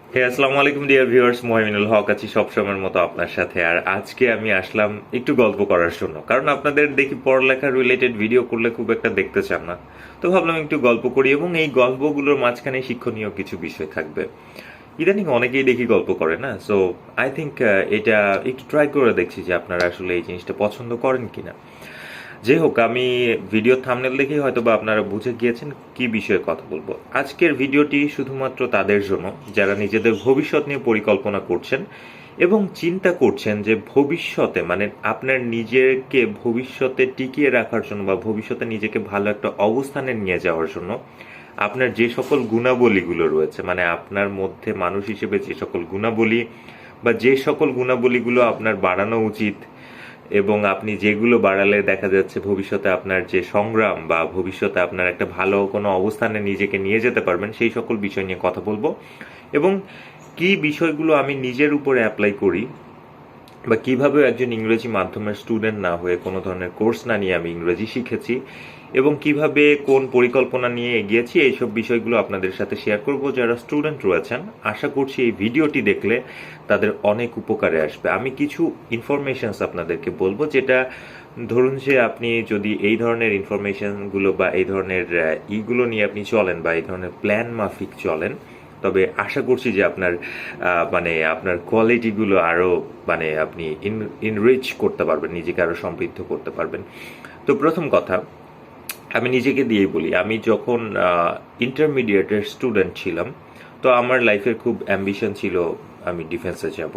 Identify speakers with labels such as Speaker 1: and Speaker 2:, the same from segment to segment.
Speaker 1: আসসালামু আলাইকুম dear viewers, Muhaiminul হক আছি সবসময়ের মতো আপনার সাথে। আর আজকে আমি আসলাম একটু গল্প করার জন্য, কারণ আপনাদের দেখি পড়ালেখা রিলেটেড ভিডিও করলে খুব একটা দেখতে চান না। তো ভাবলাম একটু গল্প করি, এবং এই গল্পগুলোর মাঝখানে শিক্ষণীয় কিছু বিষয় থাকবে। ইদানিং অনেকেই দেখি গল্প করে না, সো আই থিঙ্ক এটা একটু ট্রাই করে দেখছি যে আপনারা আসলে এই জিনিসটা পছন্দ করেন কিনা। যাই হোক, আমি ভিডিও থাম্বনেল দেখেই হয়তো বা আপনারা বুঝে গিয়েছেন কি বিষয়ে কথা বলবো। আজকের ভিডিওটি শুধুমাত্র তাদের জন্য যারা নিজেদের ভবিষ্যৎ নিয়ে পরিকল্পনা করছেন এবং চিন্তা করছেন যে ভবিষ্যতে, মানে আপনার নিজেকে ভবিষ্যতে টিকিয়ে রাখার জন্য বা ভবিষ্যতে নিজেকে ভালো একটা অবস্থানে নিয়ে যাওয়ার জন্য আপনার যে সকল গুণাবলীগুলো রয়েছে, মানে আপনার মধ্যে মানুষ হিসেবে যে সকল গুণাবলী বা যে সকল গুণাবলীগুলো আপনার বাড়ানো উচিত, এবং আপনি যেগুলো বাড়ালে দেখা যাচ্ছে ভবিষ্যতে আপনার যে সংগ্রাম বা ভবিষ্যতে আপনার একটা ভালো কোনো অবস্থানে নিজেকে নিয়ে যেতে পারবেন, সেই সকল বিষয় নিয়ে কথা বলবো। এবং কি বিষয়গুলো আমি নিজের উপরে অ্যাপ্লাই করি, বা কিভাবে একজন ইংরেজি মাধ্যমের স্টুডেন্ট না হয়ে কোনো ধরনের কোর্স না নিয়ে আমি ইংরেজি শিখেছি, এবং কিভাবে কোন পরিকল্পনা নিয়ে এগিয়েছি, এইসব বিষয়গুলো আপনাদের সাথে শেয়ার করব। যারা স্টুডেন্ট রয়েছেন, আশা করছি এই ভিডিওটি দেখলে তাদের অনেক উপকারে আসবে। আমি কিছু ইনফরমেশনস আপনাদেরকে বলবো, যেটা ধরুন যে আপনি যদি এই ধরনের ইনফরমেশনগুলো বা এই ধরনের ইগুলো নিয়ে আপনি চলেন বা এই ধরনের প্ল্যান মাফিক চলেন, তবে আশা করছি যে আপনার মানে আপনার কোয়ালিটিগুলো আরও মানে আপনি ইনরিচ করতে পারবেন, নিজেকে আরও সমৃদ্ধ করতে পারবেন। তো প্রথম কথা, আমি নিজেকে দিয়েই বলি, আমি যখন ইন্টারমিডিয়েটের স্টুডেন্ট ছিলাম, তো আমার লাইফের খুব অ্যাম্বিশন ছিল আমি ডিফেন্সে যাব।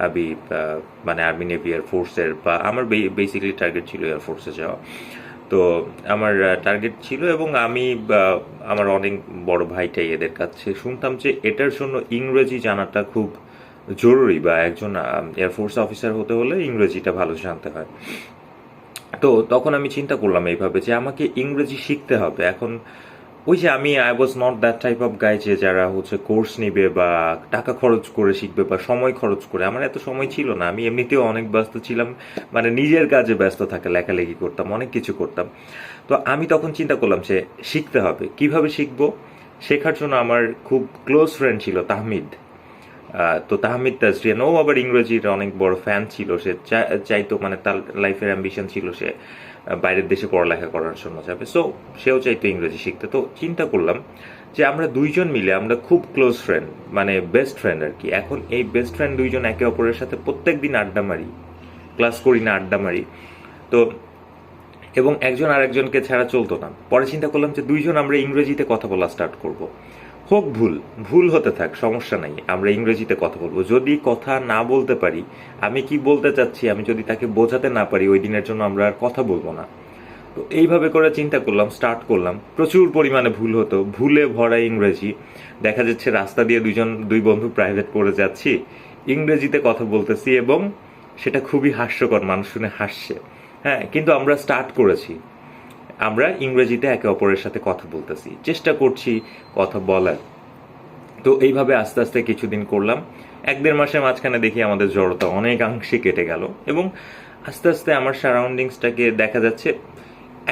Speaker 1: আমি মানে আর্মি নেভি এয়ারফোর্সের, বা আমার বেসিক্যালি টার্গেট ছিল এয়ারফোর্সে যাওয়া। তো আমার টার্গেট ছিল, এবং আমি আমার অনেক বড় ভাইটাই এদের কাছে শুনতাম যে এটার জন্য ইংরেজি জানাটা খুব জরুরি, বা একজন এয়ারফোর্স অফিসার হতে হলে ইংরেজিটা ভালো জানতে হয়। তো তখন আমি চিন্তা করলাম এইভাবে যে আমাকে ইংরেজি শিখতে হবে। এখন ওই যে I was not that type of গাই যে যারা হচ্ছে কোর্স নিবে বা টাকা খরচ করে শিখবে বা সময় খরচ করে। আমার এত সময় ছিল না, আমি এমনিতেও অনেক ব্যস্ত ছিলাম, মানে নিজের কাজে ব্যস্ত থাকে, লেখালেখি করতাম, অনেক কিছু করতাম। তো আমি তখন চিন্তা করলাম যে শিখতে হবে। কিভাবে শিখবো? শেখার জন্য আমার খুব ক্লোজ ফ্রেন্ড ছিল তাহমিদ। তো তাহমিদ তাজরিয়ান, ও আবার ইংরেজির অনেক বড় ফ্যান ছিল। সে চাইতো, মানে তার লাইফের অ্যাম্বিশন ছিল সে বাইরের দেশে পড়ালেখা করার জন্য যাবে। সো সেও চাইতো ইংরেজি শিখতে। তো চিন্তা করলাম যে আমরা দুইজন মিলে, আমরা খুব ক্লোজ ফ্রেন্ড, মানে বেস্ট ফ্রেন্ড আর কি। এখন এই বেস্ট ফ্রেন্ড দুইজন একে অপরের সাথে প্রত্যেক দিন আড্ডা মারি, ক্লাস করি না, আড্ডা মারি। তো এবং একজন আরেকজনকে ছাড়া চলতো না। পরে চিন্তা করলাম যে দুইজন আমরা ইংরেজিতে কথা বলা স্টার্ট করব। হোক ভুল, ভুল হতে থাক, সমস্যা নাই, আমরা ইংরেজিতে কথা বলবো। যদি কথা না বলতে পারি, আমি কি বলতে চাচ্ছি আমি যদি তাকে বোঝাতে না পারি, ওই দিনের জন্য আমরা আর কথা বলবো না। তো এইভাবে করে চিন্তা করলাম, স্টার্ট করলাম। প্রচুর পরিমাণে ভুল হতো, ভুলে ভরা ইংরেজি। দেখা যাচ্ছে রাস্তা দিয়ে দুই বন্ধু প্রাইভেট পড়ে যাচ্ছি, ইংরেজিতে কথা বলতেছি, এবং সেটা খুবই হাস্যকর, মানুষ শুনে হাসছে। হ্যাঁ, কিন্তু আমরা স্টার্ট করেছি, আমরা ইংরেজিতে একে অপরের সাথে কথা বলতেছি, চেষ্টা করছি কথা বলার। তো এইভাবে আস্তে আস্তে কিছুদিন করলাম। 1-1.5 মাসের মাঝখানে দেখি আমাদের জড়তা অনেকাংশে কেটে গেল, এবং আস্তে আস্তে আমার সারাউন্ডিংসটাকে দেখা যাচ্ছে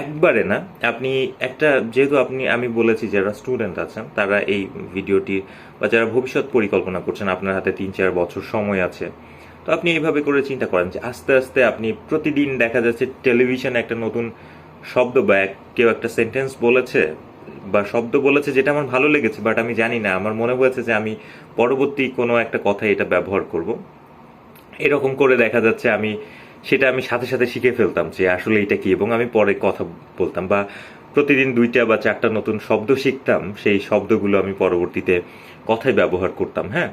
Speaker 1: একবারে না। আপনি একটা, যেহেতু আমি বলেছি যারা স্টুডেন্ট আছেন তারা এই ভিডিওটি, বা যারা ভবিষ্যৎ পরিকল্পনা করছেন, আপনার হাতে 3-4 বছর সময় আছে। তো আপনি এইভাবে করে চিন্তা করেন যে আস্তে আস্তে আপনি প্রতিদিন দেখা যাচ্ছে টেলিভিশনে একটা নতুন শব্দ বা কেউ একটা সেন্টেন্স বলেছে বা শব্দ বলেছে যেটা আমার ভালো লেগেছে, বাট আমি জানি না, আমার মনে হয়েছে যে আমি পরবর্তী কোনো একটা কথায় এটা ব্যবহার করব। এরকম করে দেখা যাচ্ছে আমি সাথে সাথে শিখে ফেলতাম যে আসলে এটা কি, এবং আমি পরে কথা বলতাম। বা প্রতিদিন 2টা বা 4টা নতুন শব্দ শিখতাম, সেই শব্দগুলো আমি পরবর্তীতে কথায় ব্যবহার করতাম। হ্যাঁ,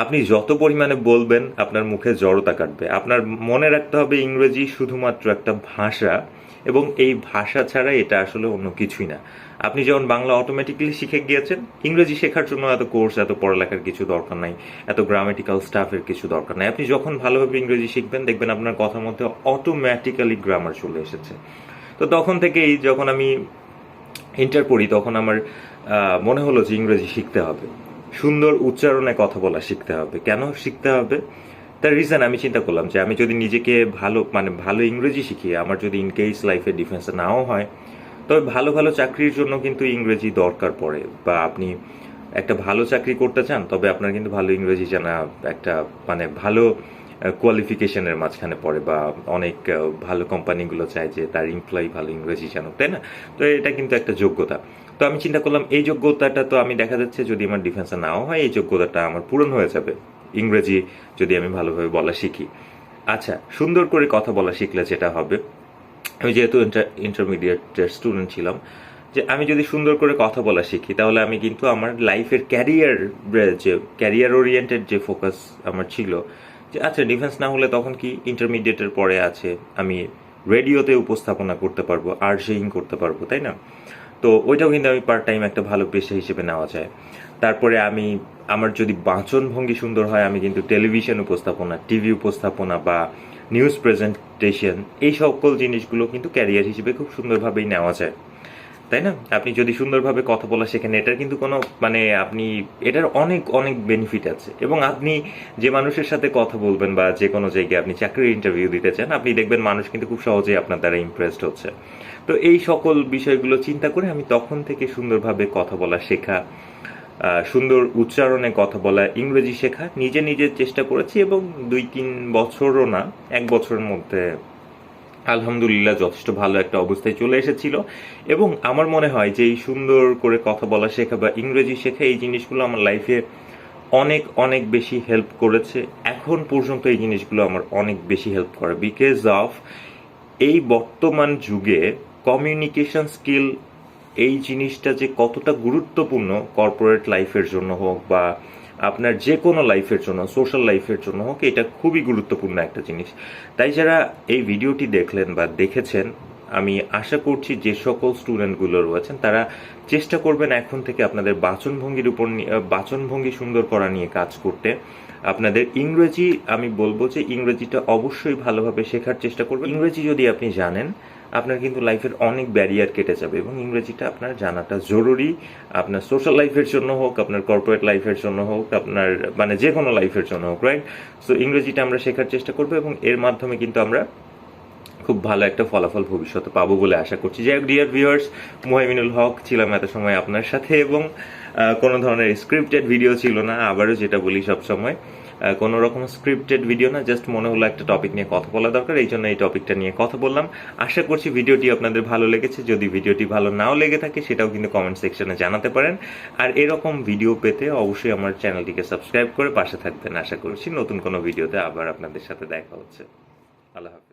Speaker 1: আপনি যত পরিমাণে বলবেন আপনার মুখে জড়তা কাটবে। আপনার মনে রাখতে হবে ইংরেজি শুধুমাত্র একটা ভাষা, এবং এই ভাষা ছাড়া এটা আসলে অন্য কিছুই না। আপনি যেমন বাংলা অটোমেটিক্যালি শিখে গিয়েছেন, ইংরেজি শেখার জন্য এত কোর্স, এত পড়ালেখার কিছু দরকার নাই, এত গ্রামেটিক্যাল স্টাফের কিছু দরকার নাই। আপনি যখন ভালোভাবে ইংরেজি শিখবেন, দেখবেন আপনার কথার মধ্যে অটোমেটিক্যালি গ্রামার চলে এসেছে। তো তখন থেকেই যখন আমি ইন্টার পড়ি, তখন আমার মনে হলো যে ইংরেজি শিখতে হবে, সুন্দর উচ্চারণে কথা বলা শিখতে হবে। কেন শিখতে হবে? তার রিজন আমি চিন্তা করলাম যে আমি যদি নিজেকে ভালো ইংরেজি শিখি, আমার যদি ইনকেস লাইফে ডিফেন্সে নাও হয়, তবে ভালো ভালো চাকরির জন্য কিন্তু ইংরেজি দরকার পড়ে। বা আপনি একটা ভালো চাকরি করতে চান, তবে আপনার কিন্তু ভালো ইংরেজি জানা একটা মানে ভালো কোয়ালিফিকেশনের মাঝখানে পড়ে, বা অনেক ভালো কোম্পানিগুলো চায় যে তার এমপ্লয়ি ভালো ইংরেজি জানুক, তাই না? তো এটা কিন্তু একটা যোগ্যতা। তো আমি চিন্তা করলাম এই যোগ্যতাটা তো আমি দেখা যাচ্ছে যদি আমার ডিফেন্সে নাও হয়, এই যোগ্যতাটা আমার পূরণ হয়ে যাবে ইংরেজি যদি আমি ভালোভাবে বলা শিখি। আচ্ছা, সুন্দর করে কথা বলা শিখলে যেটা হবে, আমি যেহেতু ইন্টারমিডিয়েটের স্টুডেন্ট ছিলাম, যে আমি যদি সুন্দর করে কথা বলা শিখি তাহলে আমি কিন্তু আমার লাইফের ক্যারিয়ার ওরিয়েন্টেড যে ফোকাস আমার ছিল, যে আচ্ছা ডিফেন্স না হলে তখন কি ইন্টারমিডিয়েটের পরে আছে আমি রেডিওতে উপস্থাপনা করতে পারবো, আরজেইং করতে পারবো, তাই না? তো ওইটাও কিন্তু আমি পার্ট টাইম একটা ভালো পেশা হিসেবে নেওয়া যায়। তারপরে আমার যদি বাচনভঙ্গি সুন্দর হয়, আমি কিন্তু টেলিভিশন উপস্থাপনা, টিভি উপস্থাপনা বা নিউজ প্রেজেন্টেশন, এই সকল জিনিসগুলো কিন্তু ক্যারিয়ার হিসেবে খুব সুন্দরভাবেই নেওয়া যায়, তাই না? আপনি যদি সুন্দরভাবে কথা বলা শেখেন, এটার কিন্তু কোনো মানে আপনি এটার অনেক অনেক বেনিফিট আছে। এবং আপনি যে মানুষের সাথে কথা বলবেন বা যে কোনো জায়গায় আপনি চাকরির ইন্টারভিউ দিতে চান, আপনি দেখবেন মানুষ কিন্তু খুব সহজেই আপনার দ্বারা ইমপ্রেসড হচ্ছে। তো এই সকল বিষয়গুলো চিন্তা করে আমি তখন থেকে সুন্দরভাবে কথা বলা শেখা, সুন্দর উচ্চারণে কথা বলা, ইংরেজি শেখা নিজে নিজে চেষ্টা করেছি, এবং 2-3 বছরও না, 1 বছরের মধ্যে আলহামদুলিল্লাহ যথেষ্ট ভালো একটা অবস্থায় চলে এসেছিল। এবং আমার মনে হয় যে এই সুন্দর করে কথা বলা শেখা বা ইংরেজি শেখা, এই জিনিসগুলো আমার লাইফে অনেক অনেক বেশি হেল্প করেছে। এখন পর্যন্ত এই জিনিসগুলো আমার অনেক বেশি হেল্প করে, বিকজ অফ এই বর্তমান যুগে কমিউনিকেশন স্কিল এই জিনিসটা যে কতটা গুরুত্বপূর্ণ কর্পোরেট লাইফের জন্য হোক বা আপনার যে কোনো লাইফের জন্য, সোশ্যাল লাইফের জন্য হোক, এটা খুবই গুরুত্বপূর্ণ একটা জিনিস। তাই যারা এই ভিডিওটি দেখলেন বা দেখেছেন, আমি আশা করছি যে সকল স্টুডেন্টগুলো রয়েছেন তারা চেষ্টা করবেন এখন থেকে আপনাদের বাচনভঙ্গি সুন্দর করা নিয়ে কাজ করতে। আপনাদের ইংরেজি, আমি বলবো যে ইংরেজিটা অবশ্যই ভালোভাবে শেখার চেষ্টা করবেন। ইংরেজি যদি আপনি জানেন, আপনার কিন্তু লাইফের অনেক ব্যারিয়ার কেটে যাবে, এবং ইংরেজিটা আপনার জানাটা জরুরি। আপনার সোশ্যাল লাইফের জন্য হোক, আপনার কর্পোরেট লাইফের জন্য হোক, আপনার মানে যে কোনো লাইফের জন্য হোক, রাইট? সো ইংরেজিটা আমরা শেখার চেষ্টা করবো, এবং এর মাধ্যমে কিন্তু আমরা খুব ভালো একটা ফলাফল ভবিষ্যতে পাবো বলে আশা করছি। যাই হোক, ডিয়ার ভিউয়ার্স, মুহাইমিনুল হক ছিলাম এত সময় আপনার সাথে, এবং কোনো ধরনের স্ক্রিপ্টেড ভিডিও ছিল না। আবারও যেটা বলি সবসময়, কোনো রকম স্ক্রিপ্টেড ভিডিও না, জাস্ট মনে হলো একটা টপিক নিয়ে কথা বলা দরকার, এই জন্য এই টপিকটা নিয়ে কথা বললাম। আশা করছি ভিডিওটি আপনাদের ভালো লেগেছে। যদি ভিডিওটি ভালো নাও লেগে থাকে সেটাও কিন্তু কমেন্ট সেকশনে জানাতে পারেন। আর এরকম ভিডিও পেতে অবশ্যই আমার চ্যানেলটিকে সাবস্ক্রাইব করে পাশে থাকবেন। আশা করছি নতুন কোনো ভিডিওতে আবার আপনাদের সাথে দেখা হচ্ছে। আল্লাহ হাফেজ।